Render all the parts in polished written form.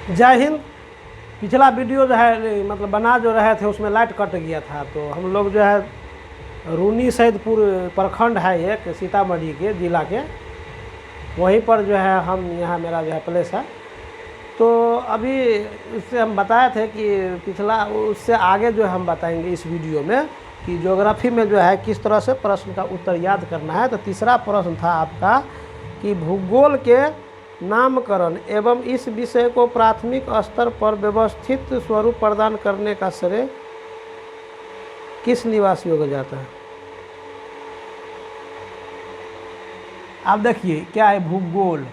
जय हिंद। पिछला वीडियो जो है मतलब बना जो रहे थे उसमें लाइट कट गया था, तो हम लोग जो है रूनी सैदपुर प्रखंड है एक सीतामढ़ी के ज़िला के, वहीं पर जो है हम यहाँ मेरा जो है प्लेस है। तो अभी उससे हम बताए थे कि पिछला उससे आगे जो हम बताएंगे इस वीडियो में कि ज्योग्राफी में जो है किस तरह से प्रश्न का उत्तर याद करना है। तो तीसरा प्रश्न था आपका कि भूगोल के नामकरण एवं इस विषय को प्राथमिक स्तर पर व्यवस्थित स्वरूप प्रदान करने का श्रेय किस निवासियों को जाता है। आप देखिए क्या है भूगोल,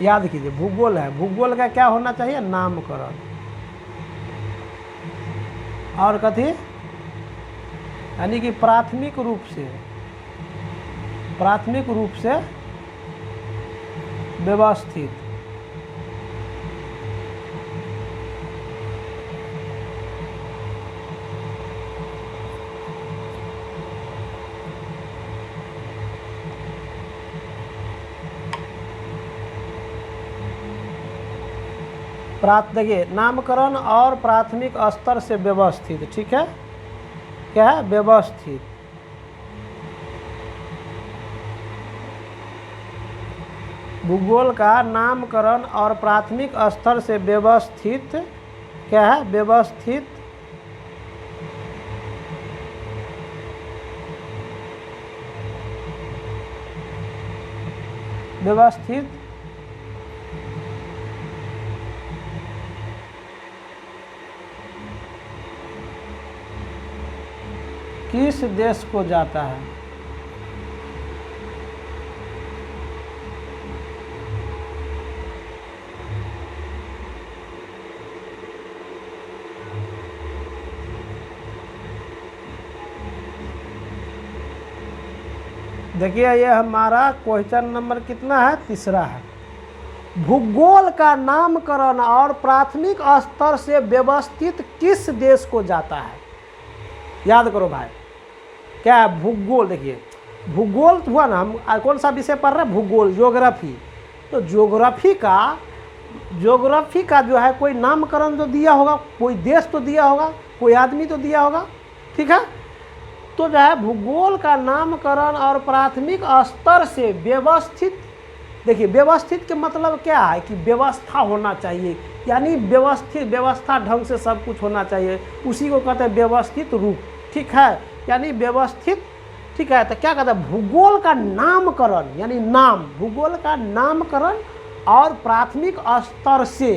याद कीजिए भूगोल है। भूगोल का क्या होना चाहिए, नामकरण। और कथी, यानी कि प्राथमिक रूप से व्यवस्थित। देखिए नामकरण और प्राथमिक स्तर से व्यवस्थित, ठीक है, क्या है व्यवस्थित। भूगोल का नामकरण और प्राथमिक स्तर से व्यवस्थित, क्या है व्यवस्थित किस देश को जाता है। देखिए ये हमारा क्वेश्चन नंबर कितना है, तीसरा है। भूगोल का नामकरण और प्राथमिक स्तर से व्यवस्थित किस देश को जाता है। याद करो भाई, क्या है भूगोल। देखिए भूगोल हुआ ना, हम कौन सा विषय पढ़ रहे हैं, भूगोल, ज्योग्राफी। तो ज्योग्राफी का जो है कोई नामकरण तो दिया होगा, कोई देश तो दिया होगा, कोई आदमी तो दिया होगा, ठीक है। तो जो है भूगोल का नामकरण और प्राथमिक स्तर से व्यवस्थित, देखिए व्यवस्थित के मतलब क्या है कि व्यवस्था होना चाहिए, यानी व्यवस्था ढंग से सब कुछ होना चाहिए, उसी को कहते हैं व्यवस्थित रूप, ठीक है, यानी व्यवस्थित, ठीक है। तो क्या कहते हैं भूगोल का नामकरण, यानी नाम, भूगोल का नामकरण और प्राथमिक स्तर से,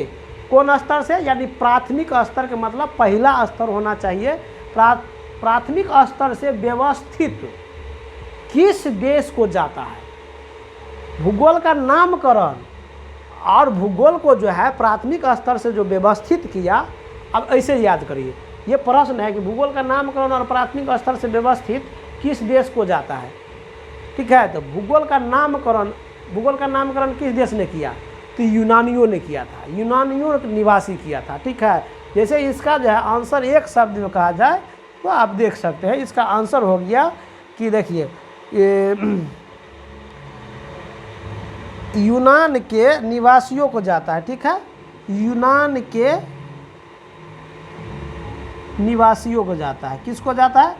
कौन स्तर से, यानी प्राथमिक स्तर के मतलब पहला स्तर होना चाहिए। प्राथमिक स्तर से व्यवस्थित किस देश को जाता है। भूगोल का नामकरण और भूगोल को जो है प्राथमिक स्तर से जो व्यवस्थित किया। अब ऐसे याद करिए, ये प्रश्न है कि भूगोल का नामकरण और प्राथमिक स्तर से व्यवस्थित किस देश को जाता है, ठीक है। तो भूगोल का नामकरण किस देश ने किया, तो यूनानियों ने किया था, यूनानियों निवासी किया था, ठीक है। जैसे इसका जो है आंसर एक शब्द में कहा जाए तो आप देख सकते हैं, इसका आंसर हो गया कि देखिए यूनान के निवासियों को जाता है, ठीक है, यूनान के निवासियों को जाता है। किसको जाता है,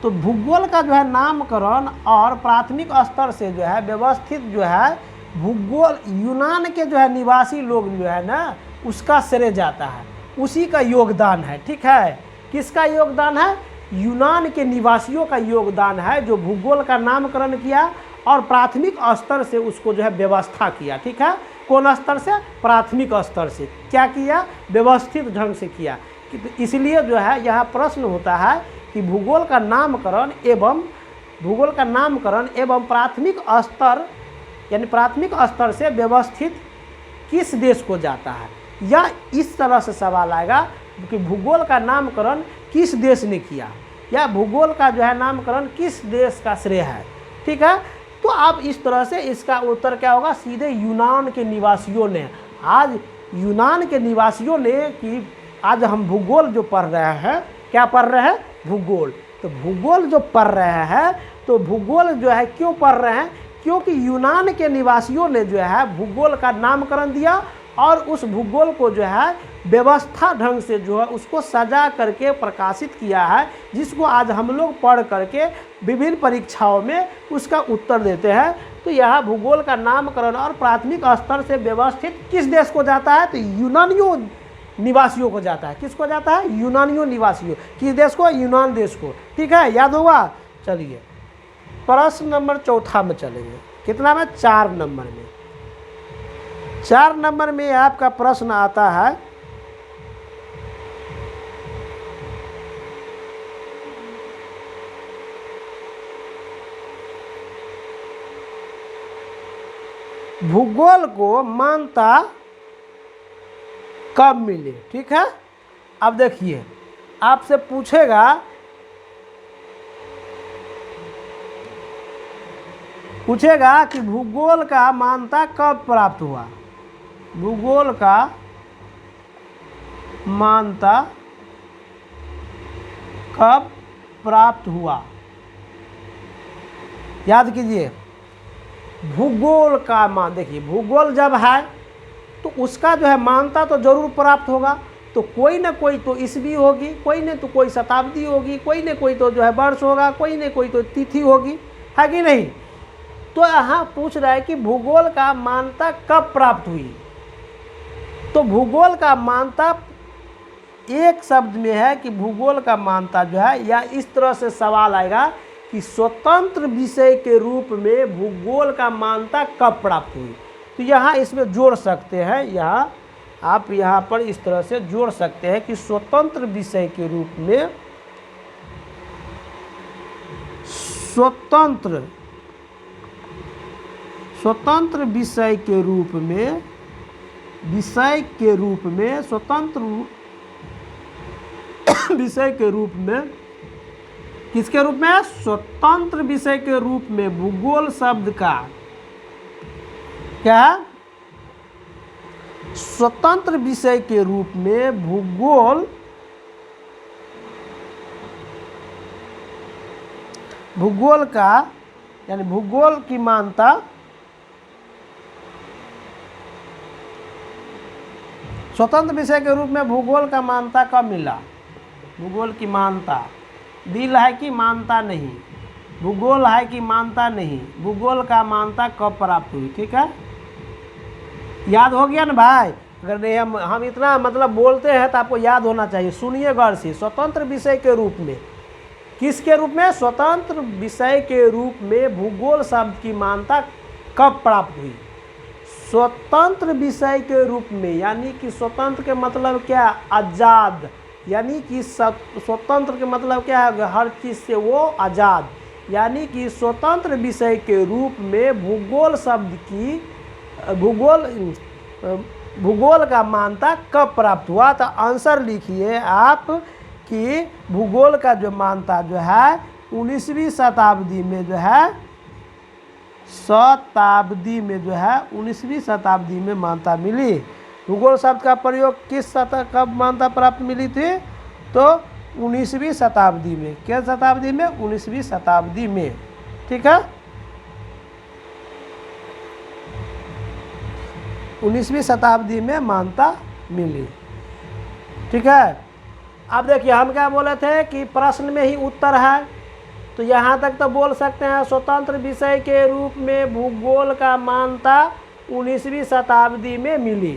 तो भूगोल का जो है नामकरण और प्राथमिक स्तर से जो है व्यवस्थित जो है भूगोल, यूनान के जो है निवासी लोग जो है ना, उसका श्रेय जाता है, उसी का योगदान है, ठीक है। किसका योगदान है, यूनान के निवासियों का योगदान है, जो भूगोल का नामकरण किया और प्राथमिक स्तर से उसको जो है व्यवस्था किया, ठीक है। कौन स्तर से, प्राथमिक स्तर से क्या किया, व्यवस्थित ढंग से किया। इसलिए जो है यहाँ प्रश्न होता है कि भूगोल का नामकरण एवं प्राथमिक स्तर, यानी प्राथमिक स्तर से व्यवस्थित किस देश को जाता है, या इस तरह से सवाल आएगा कि भूगोल का नामकरण किस देश ने किया, या भूगोल का जो है नामकरण किस देश का श्रेय है, ठीक है। तो आप इस तरह से इसका उत्तर क्या होगा, सीधे यूनान के निवासियों ने, आज यूनान के निवासियों ने कि आज हम भूगोल जो पढ़ रहे हैं, क्या पढ़ रहे हैं, भूगोल। तो भूगोल जो पढ़ रहे हैं, तो भूगोल जो है क्यों पढ़ रहे हैं क्योंकि यूनान के निवासियों ने जो है भूगोल का नामकरण दिया और उस भूगोल को जो है व्यवस्था ढंग से जो है उसको सजा करके प्रकाशित किया है, जिसको आज हम लोग पढ़ करके विभिन्न परीक्षाओं में उसका उत्तर देते हैं। तो यह भूगोल का नामकरण और प्राथमिक स्तर से व्यवस्थित किस देश को जाता है? तो यूनानियों निवासियों को जाता है। किसको जाता है? यूनानियों निवासियों। किस देश को? यूनान देश को। ठीक है, याद होगा। चलिए प्रश्न नंबर 4 में चलेंगे। कितना में? 4 नंबर में। 4 नंबर में आपका प्रश्न आता है, भूगोल को मान्यता कब मिली? ठीक है, अब देखिए आपसे पूछेगा कि भूगोल का मान्यता कब प्राप्त हुआ? भूगोल का मान्यता कब प्राप्त हुआ? याद कीजिए, भूगोल का देखिए भूगोल जब है तो उसका जो है मान्यता तो जरूर प्राप्त होगा। तो कोई ना कोई तो ईस्वी होगी, कोई न तो कोई शताब्दी होगी, कोई न कोई तो जो है वर्ष होगा, कोई न कोई तो तिथि होगी, है कि नहीं? तो यहाँ पूछ रहा है कि भूगोल का मान्यता कब प्राप्त हुई? तो भूगोल का मान्यता एक शब्द में है कि भूगोल का मान्यता जो है, या इस तरह से सवाल आएगा कि स्वतंत्र विषय के रूप में भूगोल का मान्यता कब प्राप्त हुई? तो यहाँ इसमें जोड़ सकते हैं, यहाँ आप यहाँ पर इस तरह से जोड़ सकते हैं कि स्वतंत्र विषय के रूप में, स्वतंत्र विषय के रूप में, स्वतंत्र विषय के रूप में, किसके रूप में? स्वतंत्र विषय के रूप में भूगोल शब्द का क्या है? स्वतंत्र विषय के रूप में भूगोल का, यानी भूगोल की मान्यता स्वतंत्र विषय के रूप में भूगोल का मान्यता कब मिला? भूगोल की मान्यता दिल है कि मान्यता नहीं, भूगोल है कि मान्यता नहीं, भूगोल का मान्यता कब प्राप्त हुई? ठीक है, याद हो गया ना भाई? अगर नहीं हम इतना मतलब बोलते हैं तो आपको याद होना चाहिए। सुनिए गौर से, स्वतंत्र विषय के रूप में, किसके रूप में? स्वतंत्र विषय के रूप में भूगोल शब्द की मान्यता कब प्राप्त हुई? स्वतंत्र विषय के रूप में, यानी कि स्वतंत्र के मतलब क्या? आज़ाद, यानी कि स्वतंत्र के मतलब क्या है? हर चीज़ से वो आज़ाद, यानी कि स्वतंत्र विषय के रूप में भूगोल शब्द की भूगोल का मान्यता कब प्राप्त हुआ? तो आंसर लिखिए आप कि भूगोल का जो मान्यता जो है 19वीं शताब्दी में जो है, 19वीं शताब्दी में मान्यता मिली। भूगोल शब्द का प्रयोग किस कब मान्यता प्राप्त मिली थी? तो 19वीं शताब्दी में। किस शताब्दी में? 19वीं शताब्दी में। ठीक है, 19वीं शताब्दी में मान्यता मिली। ठीक है, अब देखिए हम क्या बोले थे कि प्रश्न में ही उत्तर है, तो यहाँ तक तो बोल सकते हैं स्वतंत्र विषय के रूप में भूगोल का मान्यता 19वीं शताब्दी में मिली।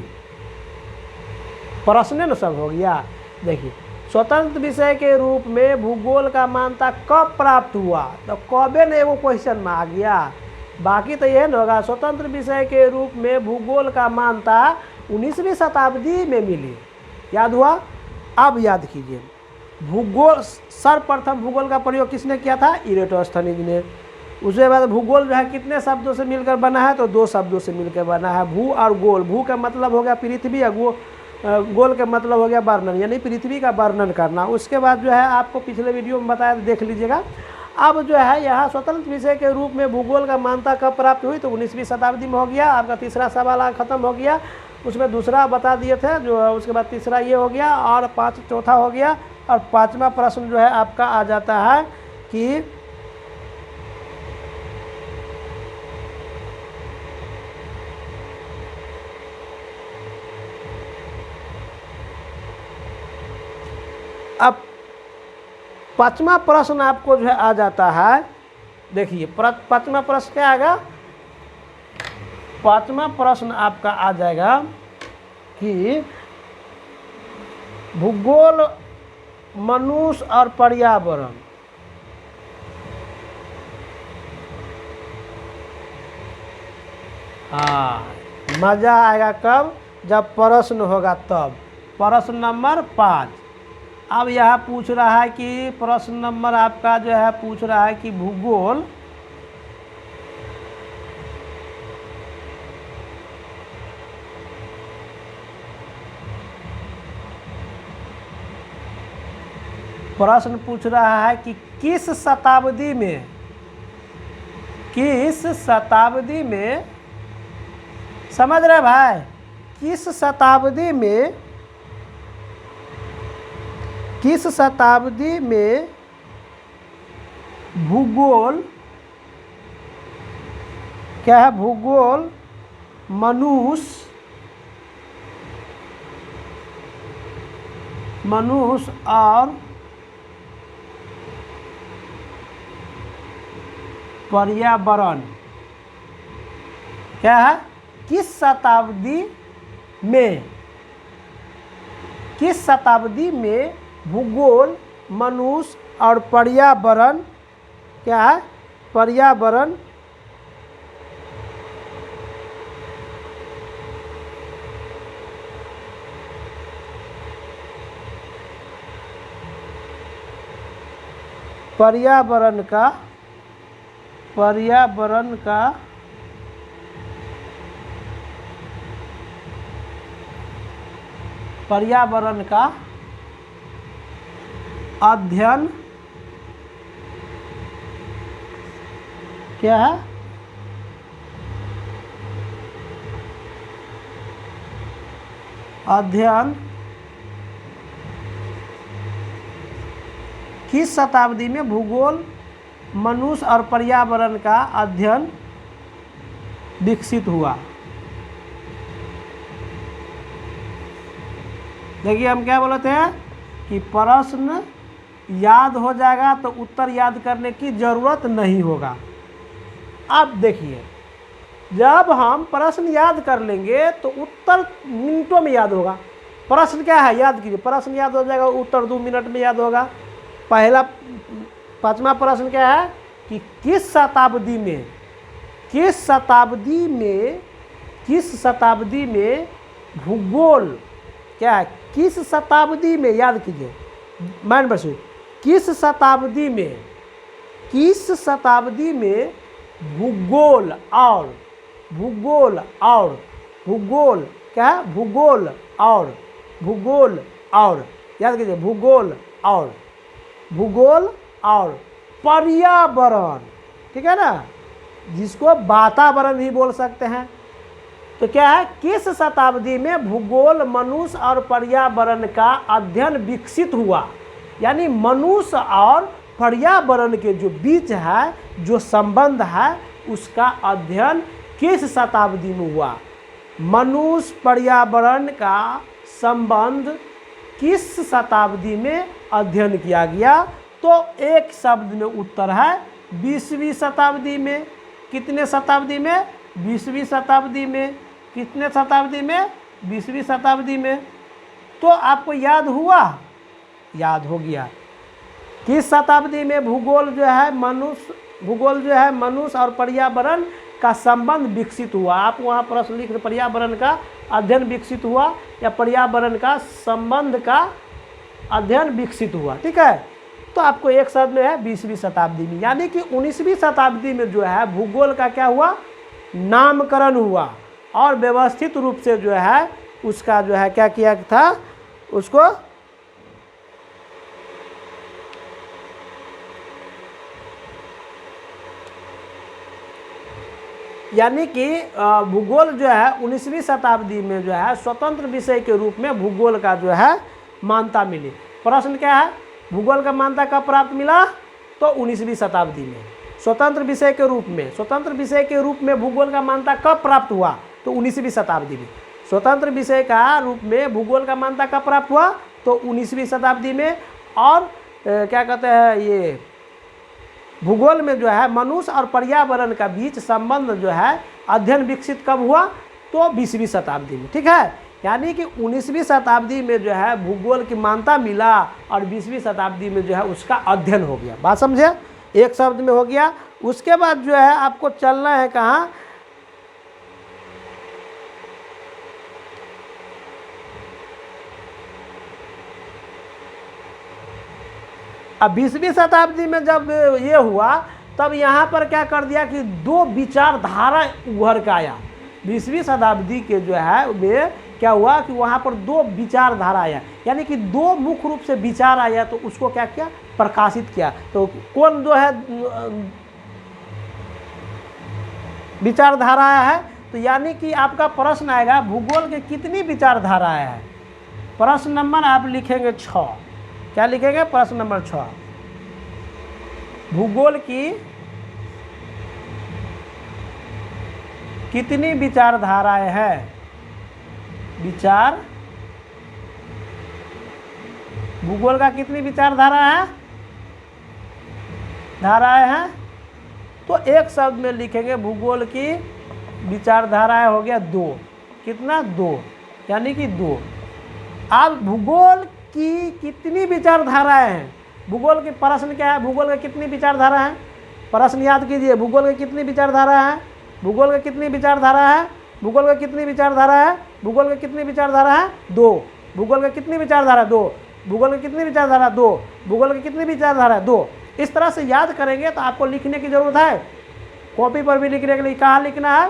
प्रश्न न सब हो गया। देखिए स्वतंत्र विषय के रूप में भूगोल का मान्यता कब प्राप्त हुआ? तो कबे ने वो क्वेश्चन में आ गया, बाकी तो यह न होगा। स्वतंत्र विषय के रूप में भूगोल का मान्यता 19वीं शताब्दी में मिली। याद हुआ? अब याद कीजिए, भूगोल सर्वप्रथम भूगोल का प्रयोग किसने किया था? इरेटोस्थनीज ने। उसके बाद भूगोल जो है कितने शब्दों से मिलकर बना है? तो 2 शब्दों से मिलकर बना है, भू और गोल। भू का मतलब हो गया पृथ्वी, और गोल का मतलब हो गया वर्णन, यानी पृथ्वी का वर्णन करना। उसके बाद जो है आपको पिछले वीडियो में बताया, देख लीजिएगा। अब जो है यहाँ स्वतंत्र विषय के रूप में भूगोल का मान्यता कब प्राप्त हुई? तो 19वीं शताब्दी में हो गया। आपका तीसरा सवाल खत्म हो गया, उसमें दूसरा बता दिए थे जो है, उसके बाद तीसरा ये हो गया और चौथा हो गया। और 5वां प्रश्न जो है आपका आ जाता है कि अब पांचवा प्रश्न आपको जो है आ जाता है, देखिए पांचवा प्रश्न क्या आएगा, पांचवा प्रश्न आपका आ जाएगा कि भूगोल, मनुष्य और पर्यावरण। हाँ, मज़ा आएगा कब, जब प्रश्न होगा तब। प्रश्न नंबर 5। अब यह पूछ रहा है कि प्रश्न नंबर आपका जो है पूछ रहा है कि भूगोल, प्रश्न पूछ रहा है कि किस शताब्दी में, किस शताब्दी में, समझ रहे भाई, किस शताब्दी में, किस शताब्दी में भूगोल क्या है, भूगोल, मनुष्य और पर्यावरण क्या है, किस शताब्दी में, किस शताब्दी में भूगोल, मनुष्य और पर्यावरण क्या है, पर्यावरण पर्यावरण का अध्ययन क्या है, अध्ययन किस शताब्दी में भूगोल, मनुष्य और पर्यावरण का अध्ययन विकसित हुआ। देखिए हम क्या बोलते हैं कि प्रश्न याद हो जाएगा तो उत्तर याद करने की ज़रूरत नहीं होगा। अब देखिए, जब हम प्रश्न याद कर लेंगे तो उत्तर मिनटों में याद होगा। प्रश्न क्या है, याद कीजिए, प्रश्न याद हो जाएगा, उत्तर 2 मिनट में याद होगा। पहला पांचवा प्रश्न क्या है कि किस शताब्दी में, किस शताब्दी में, किस शताब्दी में भूगोल क्या है, किस शताब्दी में, याद कीजिए, माइंड बस, किस शताब्दी में, किस शताब्दी में भूगोल और भूगोल और भूगोल क्या है, भूगोल और भूगोल और, याद कीजिए, भूगोल और पर्यावरण, ठीक है ना, जिसको वातावरण भी बोल सकते हैं। तो क्या है, किस शताब्दी में भूगोल, मनुष्य और पर्यावरण का अध्ययन विकसित हुआ, यानी मनुष्य और पर्यावरण के जो बीच है, जो संबंध है, उसका अध्ययन किस शताब्दी में हुआ। मनुष्य पर्यावरण का संबंध किस शताब्दी में अध्ययन किया गया, तो एक शब्द में उत्तर है 20वीं शताब्दी में। कितने शताब्दी में, 20वीं शताब्दी में। कितने शताब्दी में, 20वीं शताब्दी में। तो आपको याद हुआ, याद हो गया, किस शताब्दी में भूगोल जो है मनुष्य और पर्यावरण का संबंध विकसित हुआ। आप वहाँ प्रश्न लिख रहे, पर्यावरण का अध्ययन विकसित हुआ या पर्यावरण का संबंध का अध्ययन विकसित हुआ, ठीक है। तो आपको एक शब्द में है 20वीं शताब्दी में, यानी कि 19वीं शताब्दी में जो है भूगोल का क्या हुआ, नामकरण हुआ और व्यवस्थित रूप से जो है उसका जो है क्या किया था, उसको यानी कि भूगोल जो है 19वीं शताब्दी में जो है स्वतंत्र विषय के रूप में भूगोल का जो है मान्यता मिली। प्रश्न क्या है, भूगोल का मान्यता कब प्राप्त मिला, तो 19वीं शताब्दी में। स्वतंत्र विषय के रूप में, स्वतंत्र विषय के रूप में भूगोल का मान्यता कब प्राप्त हुआ, तो 19वीं शताब्दी में। स्वतंत्र विषय का रूप में भूगोल का मान्यता कब प्राप्त हुआ, तो 19वीं शताब्दी में। और क्या कहते हैं ये भूगोल में जो है मनुष्य और पर्यावरण का बीच संबंध जो है अध्ययन विकसित कब हुआ, तो 20वीं शताब्दी में, ठीक है। यानी कि 19वीं शताब्दी में जो है भूगोल की मान्यता मिला और 20वीं शताब्दी में जो है उसका अध्ययन हो गया। बात समझे, एक शब्द में हो गया। उसके बाद जो है आपको चलना है कहाँ, अब 20वीं शताब्दी में जब ये हुआ तब यहाँ पर क्या कर दिया कि दो विचारधारा उभर के आया। 20वीं शताब्दी के जो है में क्या हुआ कि वहाँ पर दो विचारधारा आया, यानी कि दो मुख्य रूप से विचार आया, तो उसको क्या किया, प्रकाशित किया। तो कौन जो है विचारधारा है, तो यानी कि आपका प्रश्न आएगा भूगोल के कितनी विचारधाराएं हैं। प्रश्न नंबर आप लिखेंगे 6। क्या लिखेंगे, प्रश्न नंबर 6, भूगोल की कितनी विचारधाराएं हैं। भूगोल का कितनी विचारधारा है, धाराएं हैं, तो एक शब्द में लिखेंगे भूगोल की विचारधाराएं हो गया 2। कितना, 2, यानी कि 2। अब भूगोल की कितनी विचारधाराएं हैं, भूगोल के प्रश्न क्या है, भूगोल की कितनी विचारधारा है, प्रश्न याद कीजिए, भूगोल की कितनी विचारधारा है, भूगोल की कितनी विचारधारा है, भूगोल की कितनी विचारधारा है, भूगोल की कितनी विचारधारा है, 2। भूगोल की कितनी विचारधारा, 2। भूगोल की कितनी विचारधारा, 2। भूगोल की कितनी विचारधारा है, 2। इस तरह से याद करेंगे तो आपको लिखने की जरूरत है। कॉपी पर भी लिखने के लिए कहाँ लिखना है,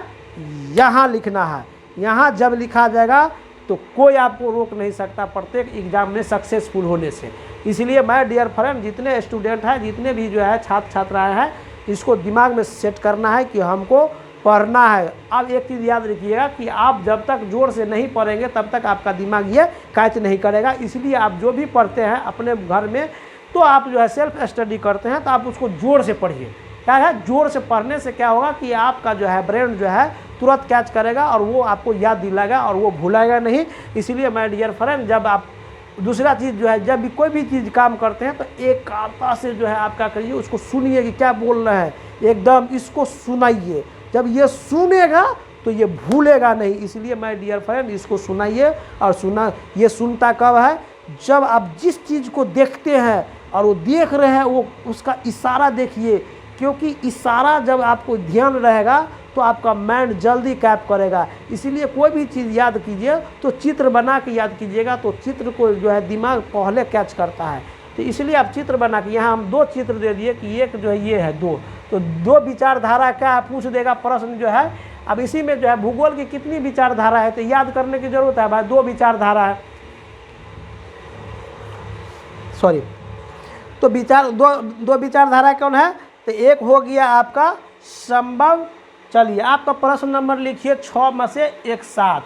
यहाँ लिखना है। यहाँ जब लिखा जाएगा तो कोई आपको रोक नहीं सकता प्रत्येक एग्जाम में सक्सेसफुल होने से। इसलिए मैं डियर फ्रेंड, जितने स्टूडेंट हैं, जितने भी जो है छात्र छात्राएं हैं, इसको दिमाग में सेट करना है कि हमको पढ़ना है। अब एक चीज़ याद रखिएगा कि आप जब तक जोर से नहीं पढ़ेंगे तब तक आपका दिमाग ये कैच नहीं करेगा। इसलिए आप जो भी पढ़ते हैं अपने घर में, तो आप जो है सेल्फ स्टडी करते हैं तो आप उसको जोर से पढ़िए। क्या है, जोर से पढ़ने से क्या होगा कि आपका जो है ब्रेन जो है तुरंत कैच करेगा और वो आपको याद दिलाएगा और वो भूलाएगा नहीं। इसलिए माय डियर फ्रेंड, जब आप दूसरा चीज़ जो है, जब भी कोई भी चीज़ काम करते हैं तो एकाग्रता से जो है आप क्या करिए, उसको सुनिए कि क्या बोल रहे हैं, एकदम इसको सुनाइए। जब ये सुनेगा तो ये भूलेगा नहीं। इसलिए माय डियर फ्रेंड, इसको सुनाइए। और ये सुनता कब है, जब आप जिस चीज़ को देखते हैं और वो देख रहे हैं, वो उसका इशारा देखिए, क्योंकि इशारा जब आपको ध्यान रहेगा तो आपका माइंड जल्दी कैप करेगा। इसीलिए कोई भी चीज़ याद कीजिए तो चित्र बना के याद कीजिएगा, तो चित्र को जो है दिमाग पहले कैच करता है। तो इसलिए आप चित्र बना के, यहाँ हम 2 चित्र दे दिए कि एक जो है ये है 2, तो 2 विचारधारा क्या पूछ देगा प्रश्न जो है। अब इसी में जो है भूगोल की कितनी विचारधारा है, तो याद करने की जरूरत है भाई। 2 विचारधारा है, सॉरी, तो दो विचारधारा कौन है, तो एक हो गया आपका संभव। चलिए आपका प्रश्न नंबर लिखिए 6 में से एक 7।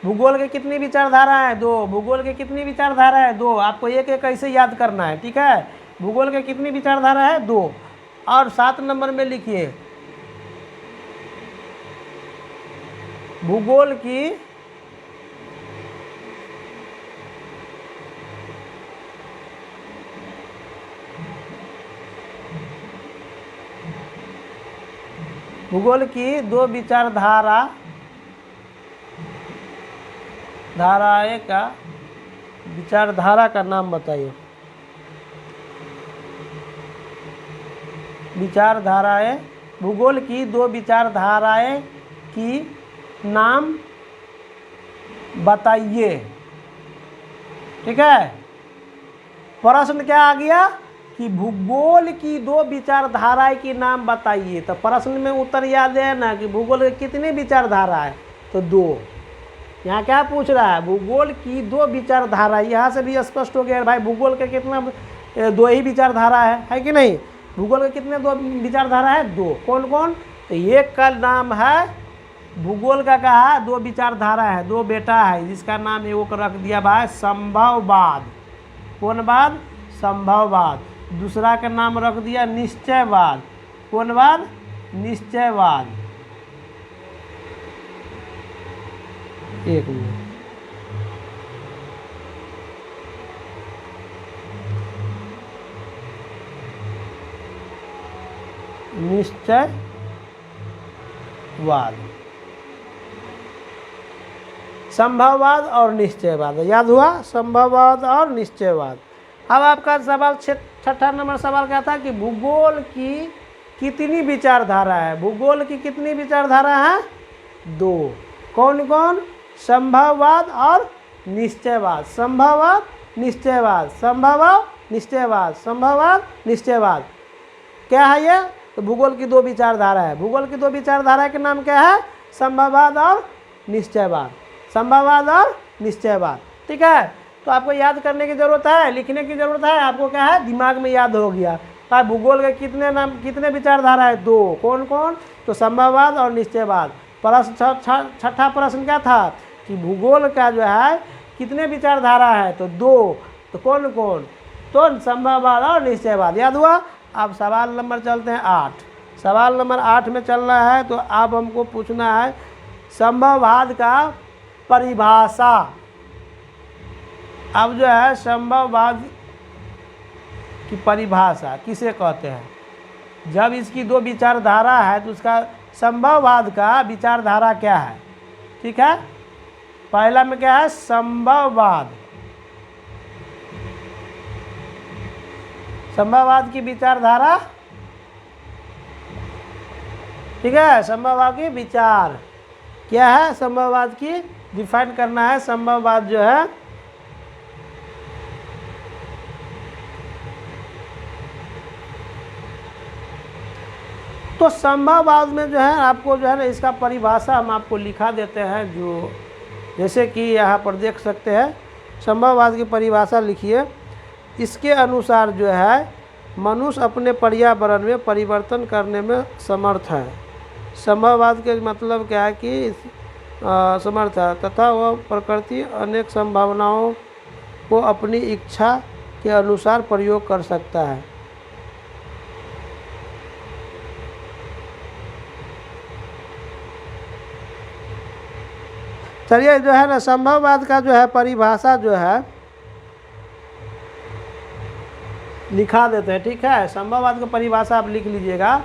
भूगोल के कितनी विचारधारा है, 2। भूगोल के कितनी विचारधारा है, 2। आपको एक एक ऐसे याद करना है, ठीक है। भूगोल के कितनी विचारधारा है, 2। और 7 नंबर में लिखिए भूगोल की भूगोल की 2 विचारधारा का नाम बताइए। विचारधाराएं, भूगोल की 2 विचारधाराएं की नाम बताइए, ठीक है। प्रश्न क्या आ गया कि भूगोल की 2 विचारधाराएं की नाम बताइए। तो प्रश्न में उत्तर याद है ना कि भूगोल की कितनी विचारधारा है, तो 2। यहाँ क्या पूछ रहा है, भूगोल की 2 विचारधारा। यहाँ से भी स्पष्ट हो गया भाई, भूगोल के कितना 2 ही विचारधारा है कि नहीं। भूगोल के कितने 2 विचारधारा है, 2। कौन कौन, तो एक का नाम है भूगोल का कहा 2 विचारधारा है, 2 बेटा है, जिसका नाम एगो को रख दिया भाई संभववाद। कौन वाद, संभववाद। दूसरा का नाम रख दिया निश्चयवाद। कौन वाद, निश्चयवाद। एक मिनट, निश्चयवाद। संभववाद और निश्चयवाद, याद हुआ, संभववाद और निश्चयवाद। अब आपका सवाल छठा नंबर सवाल क्या था कि भूगोल की कितनी विचारधारा है? भूगोल की कितनी विचारधारा है? 2। कौन कौन? संभववाद और निश्चयवाद। संभववाद, निश्चयवाद, संभववाद, निश्चयवाद, संभववाद, निश्चयवाद। क्या है ये? तो भूगोल की 2 विचारधारा है। भूगोल की 2 विचारधारा के नाम क्या है? संभववाद और निश्चयवाद। संभववाद और निश्चयवाद, ठीक है। तो आपको याद करने की जरूरत है, लिखने की जरूरत है, आपको क्या है, दिमाग में याद हो गया। तो भूगोल के कितने विचारधारा है? 2। कौन कौन? तो संभववाद और निश्चयवाद। छठा प्रश्न क्या था कि भूगोल का जो है कितने विचारधारा है? तो 2। तो कौन कौन? तो संभववाद और निश्चयवाद, याद हुआ। अब सवाल नंबर चलते हैं 8। सवाल नंबर 8 में चलना है। तो अब हमको पूछना है संभववाद का परिभाषा। अब जो है संभववाद की परिभाषा किसे कहते हैं? जब इसकी 2 विचारधारा है तो उसका संभववाद का विचारधारा क्या है? ठीक है, पहला में क्या है? संभववाद। संभववाद की विचारधारा, ठीक है, संभववाद की विचार क्या है? संभववाद की डिफाइन करना है। संभववाद जो है तो संभववाद में जो है आपको जो है ना इसका परिभाषा हम आपको लिखा देते हैं, जो जैसे कि यहाँ पर देख सकते हैं। संभववाद की परिभाषा लिखिए। इसके अनुसार जो है मनुष्य अपने पर्यावरण में परिवर्तन करने में समर्थ है। संभववाद के मतलब क्या है कि समर्थ है तथा वह प्रकृति अनेक संभावनाओं को अपनी इच्छा के अनुसार प्रयोग कर सकता है। चलिए जो है ना संभववाद का जो है परिभाषा जो है लिखा देते हैं, ठीक है। संभववाद का परिभाषा आप लिख लीजिएगा।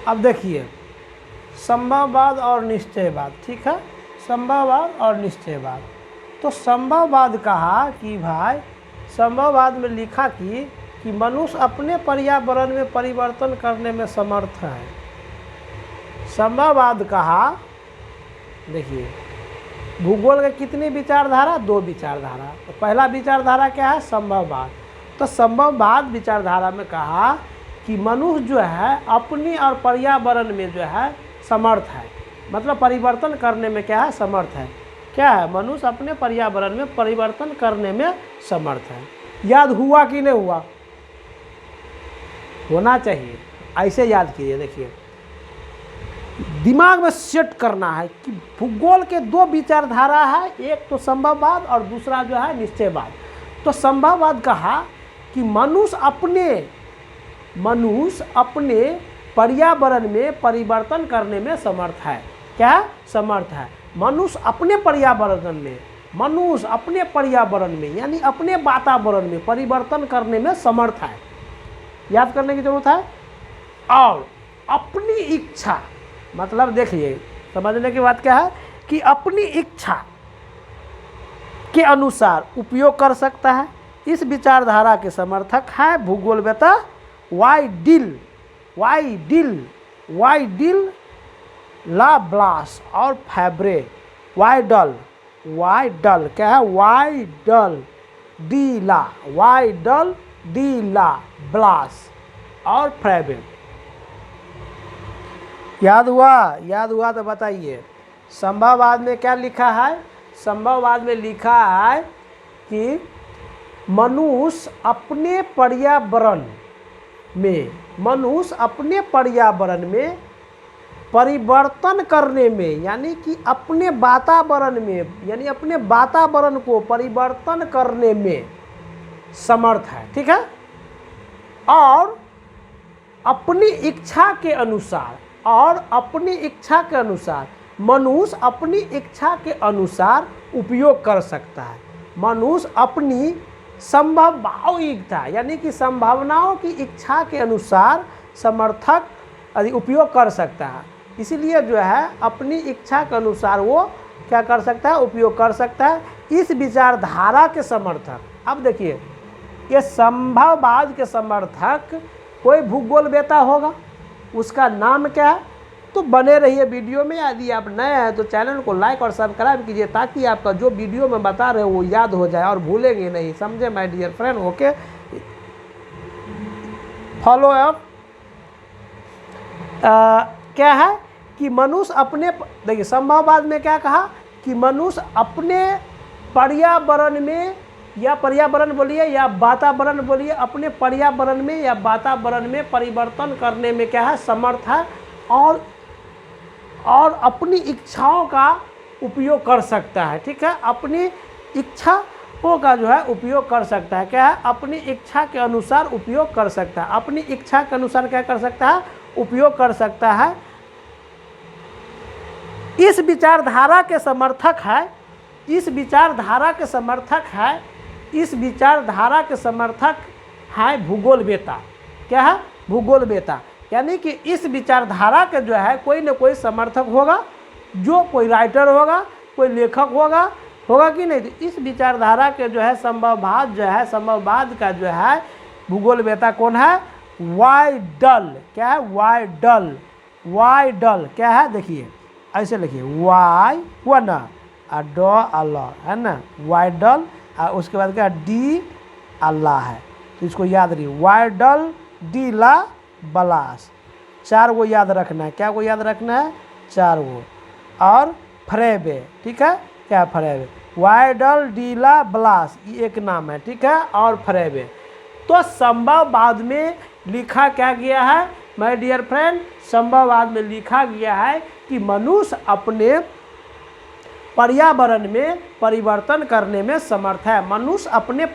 अब देखिए संभववाद और निश्चयवाद, ठीक है, संभववाद और निश्चयवाद। तो संभववाद कहा कि भाई संभववाद में लिखा कि मनुष्य अपने पर्यावरण में परिवर्तन करने में समर्थ है। संभववाद कहा, देखिए भूगोल के कितनी विचारधारा? 2 विचारधारा। तो पहला विचारधारा क्या है? संभववाद। तो संभववाद विचारधारा में कहा कि मनुष्य जो है अपनी और पर्यावरण में जो है समर्थ है, मतलब परिवर्तन करने में क्या है? समर्थ है। क्या है? मनुष्य अपने पर्यावरण में परिवर्तन करने में समर्थ है। याद हुआ कि नहीं हुआ? होना चाहिए, ऐसे याद कीजिए। देखिए दिमाग में सेट करना है कि भूगोल के 2 विचारधारा है, एक तो संभववाद और दूसरा जो है निश्चयवाद। तो संभववाद कहा कि मनुष्य अपने पर्यावरण में परिवर्तन करने में समर्थ है। क्या? समर्थ है। मनुष्य अपने पर्यावरण में यानी अपने वातावरण में परिवर्तन करने में समर्थ है। याद करने की जरूरत है। और अपनी इच्छा, मतलब देखिए समझने की बात क्या है कि अपनी इच्छा के अनुसार उपयोग कर सकता है। इस विचारधारा के समर्थक है भूगोलवेत्ता वाइडिल लाब्लास और फैब्रे। वाइडल क्या है? वाइडल डी ला ब्लास और फैब्रे। याद हुआ तो बताइए। संभववाद में क्या लिखा है? संभववाद में लिखा है कि मनुष्य अपने पर्यावरण में परिवर्तन करने में यानी कि अपने वातावरण में यानी अपने वातावरण को परिवर्तन करने में समर्थ है। ठीक है। और अपनी इच्छा के अनुसार मनुष्य अपनी इच्छा के अनुसार उपयोग कर सकता है। मनुष्य अपनी संभावनाओं यानी कि संभावनाओं की इच्छा के अनुसार समर्थक उपयोग कर सकता है। इसीलिए जो है अपनी इच्छा के अनुसार वो क्या कर सकता है, उपयोग कर सकता है। इस विचारधारा के समर्थक, अब देखिए ये संभववाद के समर्थक कोई भूगोलवेत्ता होगा, उसका नाम क्या है। तो बने रहिए वीडियो में। यदि आप नए हैं तो चैनल को लाइक और सब्सक्राइब कीजिए ताकि आपका जो वीडियो में बता रहे हो वो याद हो जाए और भूलेंगे नहीं, समझे my dear friend. Okay, follow up. क्या है कि मनुष्य अपने, देखिए संभववाद में क्या कहा कि मनुष्य अपने पर्यावरण में या पर्यावरण बोलिए या वातावरण बोलिए, अपने पर्यावरण में या वातावरण में परिवर्तन करने में क्या है, समर्थ है और अपनी इच्छाओं का उपयोग कर सकता है। ठीक है, अपनी इच्छाओं का जो है उपयोग कर सकता है। क्या है, अपनी इच्छा के अनुसार उपयोग कर सकता है। अपनी इच्छा के अनुसार क्या कर सकता है, उपयोग कर सकता है। इस विचारधारा के समर्थक है, इस विचारधारा के समर्थक है, इस विचारधारा के समर्थक है भूगोलवेत्ता। क्या है, भूगोलवेत्ता। यानी कि इस विचारधारा के जो है कोई न कोई समर्थक होगा, जो कोई राइटर होगा, कोई लेखक होगा कि नहीं। तो इस विचारधारा के जो है संभववाद जो है, संभववाद का जो है भूगोलवेत्ता कौन है, वाइडल। क्या है, वाइडल। वाइडल क्या है, देखिए ऐसे लिखिए, वाई वन ड अल है ना, वाइडल। और उसके बाद क्या, डी अल्लाह है। तो इसको याद रखिए, वाइडल डी ला ब्लास। 4 गो याद रखना है। क्या को याद रखना है, 4 गो। और फ्रेबे, ठीक है, क्या फ्रेबे, वाइडल डी ला ब्लास, ये एक नाम है। ठीक है, और फ्रेबे। तो संभववाद में लिखा क्या गया है माय डियर फ्रेंड, संभववाद में लिखा गया है कि मनुष्य अपने पर्यावरण में परिवर्तन करने में समर्थ है। मनुष्य अपने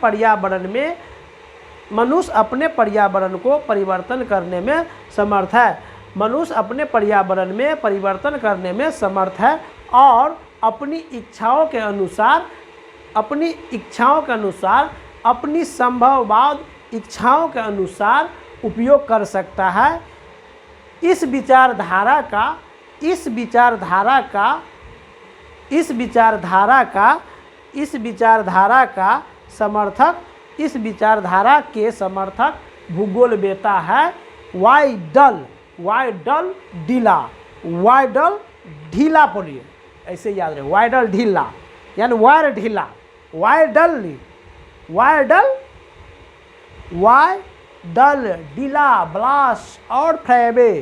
पर्यावरण को परिवर्तन करने में समर्थ है। मनुष्य अपने पर्यावरण में परिवर्तन करने में समर्थ है और अपनी इच्छाओं के अनुसार, अपनी संभववाद इच्छाओं के अनुसार उपयोग कर सकता है। इस विचारधारा समर्थक भूगोलवेत्ता है वाइडल। वाइडल ढीला पढ़िए, ऐसे याद रहे, वाइडल ढीला यानी वायर ढीला, वाइडल ढीला ब्लास और फ्रेबे।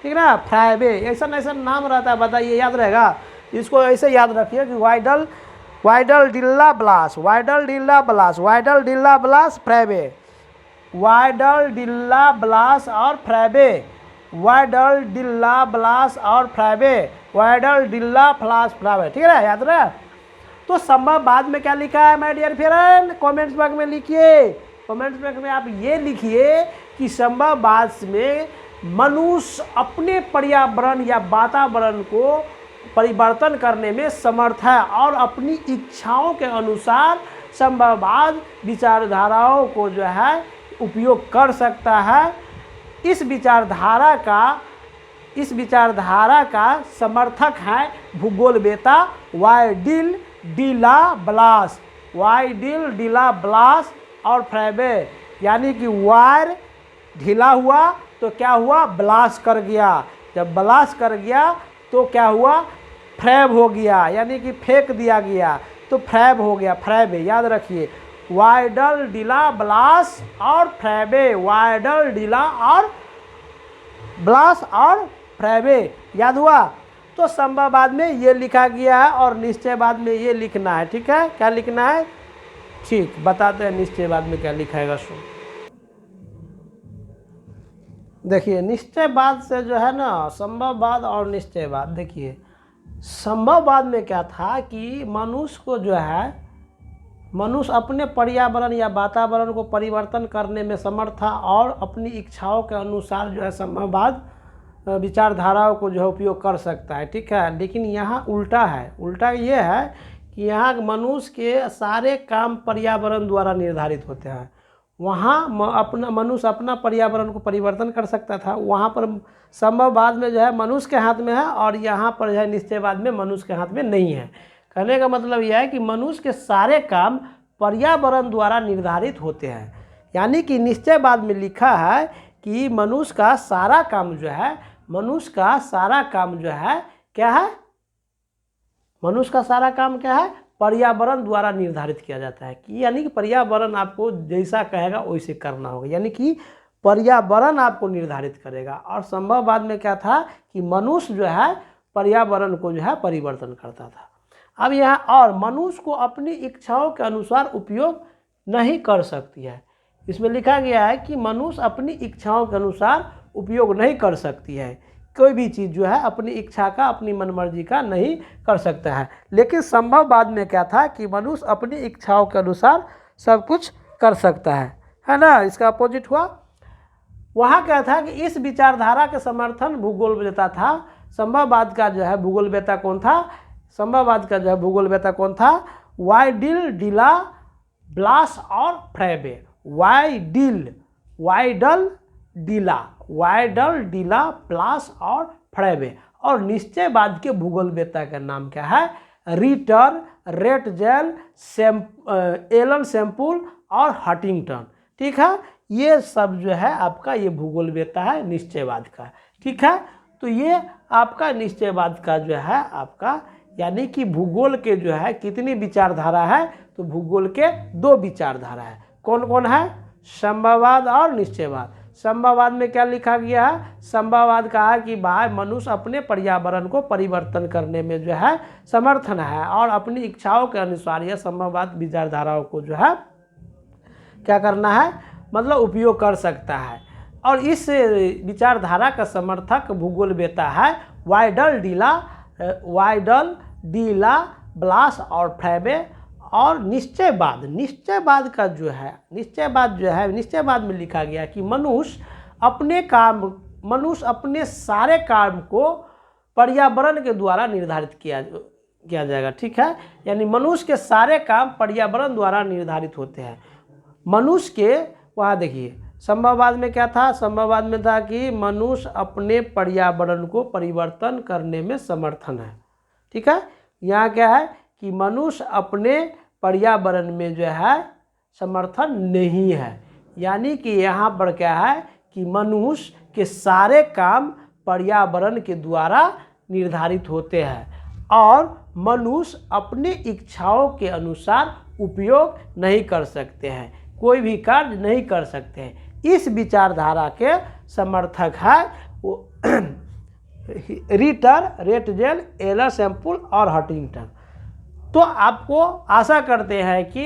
ठीक है ना, फ्रेबे ऐसा नाम रहता है, बताइए याद रहेगा। इसको ऐसे याद रखिए कि वाइडल ढीला ब्लास, वाइडल ढीला ब्लास, वाइडल ढीला ब्लास फ्रेबे, वाइडल ढीला ब्लास और फ्रेबे, वाइडल ढीला ब्लास और फ्रेबे, वाइडल ढीला फ्लास फ्रेबे। ठीक है ना, याद रहे। तो संभववाद में क्या लिखा है my dear friend, comments box में लिखिए। कमेंट्स बॉक्स में आप ये लिखिए कि संभववाद में मनुष्य अपने पर्यावरण या वातावरण को परिवर्तन करने में समर्थ है और अपनी इच्छाओं के अनुसार संभववाद विचारधाराओं को जो है उपयोग कर सकता है। इस विचारधारा का समर्थक है भूगोलवेत्ता वाइडल ढीला ब्लास, वाइडल ढीला ब्लास और फ्रेबे। यानी कि वायर ढीला हुआ तो क्या हुआ, ब्लास्ट कर गया। जब ब्लास्ट कर गया तो क्या हुआ, फ्रेब हो गया, यानी कि फेंक दिया गया तो फ्रेब हो गया, फ्रेबे। याद रखिए, वाइडल ढीला ब्लास और फ्रेबे, वाइडल ढीला और ब्लास और फ्रेबे। याद हुआ। तो संभववाद में ये लिखा गया है और निश्चयवाद में ये लिखना है। ठीक है, क्या लिखना है, ठीक बताते हैं निश्चयवाद में क्या लिखाएगा। सो देखिए, निश्चयवाद से जो है ना, संभववाद और निश्चयवाद, देखिए संभववाद में क्या था कि मनुष्य को जो है, मनुष्य अपने पर्यावरण या वातावरण को परिवर्तन करने में समर्थ था और अपनी इच्छाओं के अनुसार जो है संभववाद विचारधाराओं को जो है उपयोग कर सकता है, ठीक है। लेकिन यहाँ उल्टा है, उल्टा ये है कि यहाँ मनुष्य के सारे काम पर्यावरण द्वारा निर्धारित होते हैं। वहाँ मनुष्य अपना पर्यावरण को परिवर्तन कर सकता था, वहाँ पर संभववाद में जो है मनुष्य के हाथ में है, और यहाँ पर जो है निश्चयवाद में मनुष्य के हाथ में नहीं है। कहने का मतलब यह है कि मनुष्य के सारे काम पर्यावरण द्वारा निर्धारित होते हैं। यानी कि निश्चयवाद में लिखा है कि मनुष्य का सारा काम जो है, मनुष्य का सारा काम जो है क्या है, मनुष्य का सारा काम क्या है, पर्यावरण द्वारा निर्धारित किया जाता है। कि यानी कि पर्यावरण आपको जैसा कहेगा वैसे करना होगा, यानी कि पर्यावरण आपको निर्धारित करेगा। और संभववाद में क्या था कि मनुष्य जो है पर्यावरण को जो है परिवर्तन करता था। अब यहाँ और मनुष्य को अपनी इच्छाओं के अनुसार उपयोग नहीं कर सकती है। इसमें लिखा गया है कि मनुष्य अपनी इच्छाओं के अनुसार उपयोग नहीं कर सकती है, कोई भी चीज़ जो है अपनी इच्छा का, अपनी मनमर्जी का नहीं कर सकता है। लेकिन संभववाद में क्या था कि मनुष्य अपनी इच्छाओं के अनुसार सब कुछ कर सकता है ना। इसका अपोजिट हुआ। वहाँ क्या था कि इस विचारधारा के समर्थन भूगोलवेत्ता था। संभववाद का जो है भूगोलवेत्ता कौन था, संभववाद का जो है भूगोलवेत्ता कौन था, वाइडिल, डिला, ब्लास और फ्रेबे। वाइडल, डिला, ब्लास और फ्रेबे। और निश्चयवाद के भूगोलवेत्ता का नाम क्या है, रिटर, रेटजेल, एलन सैम्पुल और हंटिंगटन, ठीक है। ये सब जो है आपका ये भूगोलवेत्ता है निश्चयवाद का, ठीक है। तो ये आपका निश्चयवाद का जो है आपका, यानी कि भूगोल के जो है कितनी विचारधारा है, तो भूगोल के 2 विचारधारा है। कौन कौन है, संभववाद और निश्चयवाद। संभववाद में क्या लिखा गया है, संभववाद कहा कि भाई मनुष्य अपने पर्यावरण को परिवर्तन करने में जो है समर्थन है, और अपनी इच्छाओं के अनुसार यह संभववाद विचारधाराओं को जो है क्या करना है, मतलब उपयोग कर सकता है। और इस विचारधारा का समर्थक भूगोलवेत्ता है वाइडल, डिला, ब्लास और फ्रेबे। और निश्चयवाद का जो है, निश्चयवाद में लिखा गया कि मनुष्य अपने सारे काम को पर्यावरण के द्वारा निर्धारित किया जाएगा, ठीक है। यानी मनुष्य के सारे काम पर्यावरण द्वारा निर्धारित होते हैं। मनुष्य के वहाँ देखिए संभववाद में क्या था, संभववाद में था कि मनुष्य अपने पर्यावरण को परिवर्तन करने में समर्थन है, ठीक है। यहाँ क्या है कि मनुष्य अपने पर्यावरण में जो है समर्थन नहीं है। यानी कि यहाँ पर क्या है कि मनुष्य के सारे काम पर्यावरण के द्वारा निर्धारित होते हैं, और मनुष्य अपनी इच्छाओं के अनुसार उपयोग नहीं कर सकते हैं, कोई भी कार्य नहीं कर सकते हैं। इस विचारधारा के समर्थक है वो रिटर, रेटजेल, एलन सैम्पुल और हंटिंगटन। तो आपको आशा करते हैं कि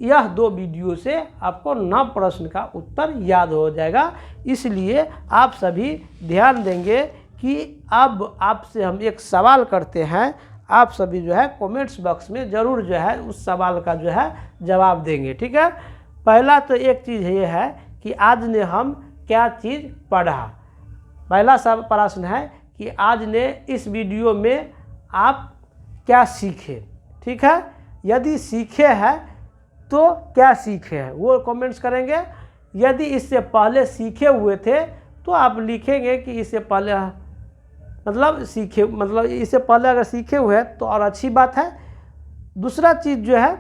यह 2 वीडियो से आपको 9 प्रश्न का उत्तर याद हो जाएगा। इसलिए आप सभी ध्यान देंगे कि अब आपसे हम एक सवाल करते हैं, आप सभी जो है कमेंट्स बॉक्स में ज़रूर जो है उस सवाल का जो है जवाब देंगे, ठीक है। पहला तो एक चीज़ ये है कि आज ने हम क्या चीज़ पढ़ा। पहला सब प्रश्न है कि आज ने इस वीडियो में आप क्या सीखे, ठीक है। यदि सीखे हैं तो क्या सीखे हैं वो कमेंट्स करेंगे। यदि इससे पहले सीखे हुए थे तो आप लिखेंगे कि इससे पहले मतलब इससे पहले अगर सीखे हुए हैं तो और अच्छी बात है। दूसरा चीज़ जो है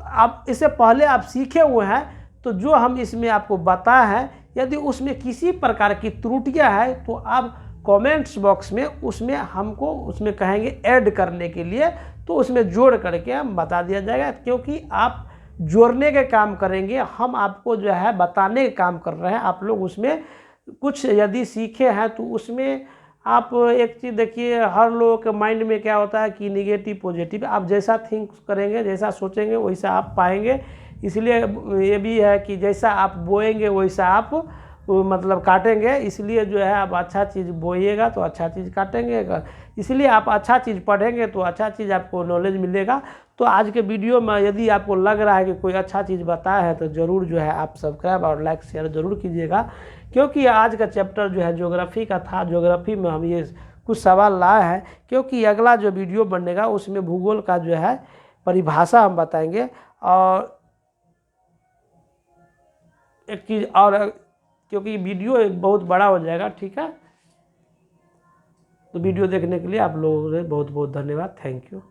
आप इससे पहले आप सीखे हुए हैं तो जो हम इसमें आपको बताया है, यदि उसमें किसी प्रकार की त्रुटियां हैं तो आप कमेंट्स बॉक्स में उसमें हमको उसमें कहेंगे ऐड करने के लिए, तो उसमें जोड़ करके हम बता दिया जाएगा। क्योंकि आप जोड़ने के काम करेंगे, हम आपको जो है बताने का काम कर रहे हैं। आप लोग उसमें कुछ यदि सीखे हैं तो उसमें आप एक चीज़ देखिए, हर लोगों के माइंड में क्या होता है कि निगेटिव पॉजिटिव, आप जैसा थिंक करेंगे, जैसा सोचेंगे वैसा आप पाएंगे। इसलिए ये भी है कि जैसा आप बोएंगे वैसा आप मतलब काटेंगे, इसलिए जो है आप अच्छा चीज़ बोइएगा तो अच्छा चीज़ काटेंगे, इसलिए आप अच्छा चीज़ पढ़ेंगे तो अच्छा चीज़ आपको नॉलेज मिलेगा। तो आज के वीडियो में यदि आपको लग रहा है कि कोई अच्छा चीज़ बताया है तो ज़रूर जो है आप सब्सक्राइब और लाइक शेयर ज़रूर कीजिएगा, क्योंकि आज का चैप्टर जो है ज्योग्राफी का था। ज्योग्राफी में हम ये कुछ सवाल लाए हैं, क्योंकि अगला जो वीडियो बनेगा उसमें भूगोल का जो है परिभाषा हम बताएंगे। और एक चीज़ और, क्योंकि वीडियो बहुत बड़ा हो जाएगा, ठीक है। तो वीडियो देखने के लिए आप लोगों से बहुत बहुत धन्यवाद। Thank you.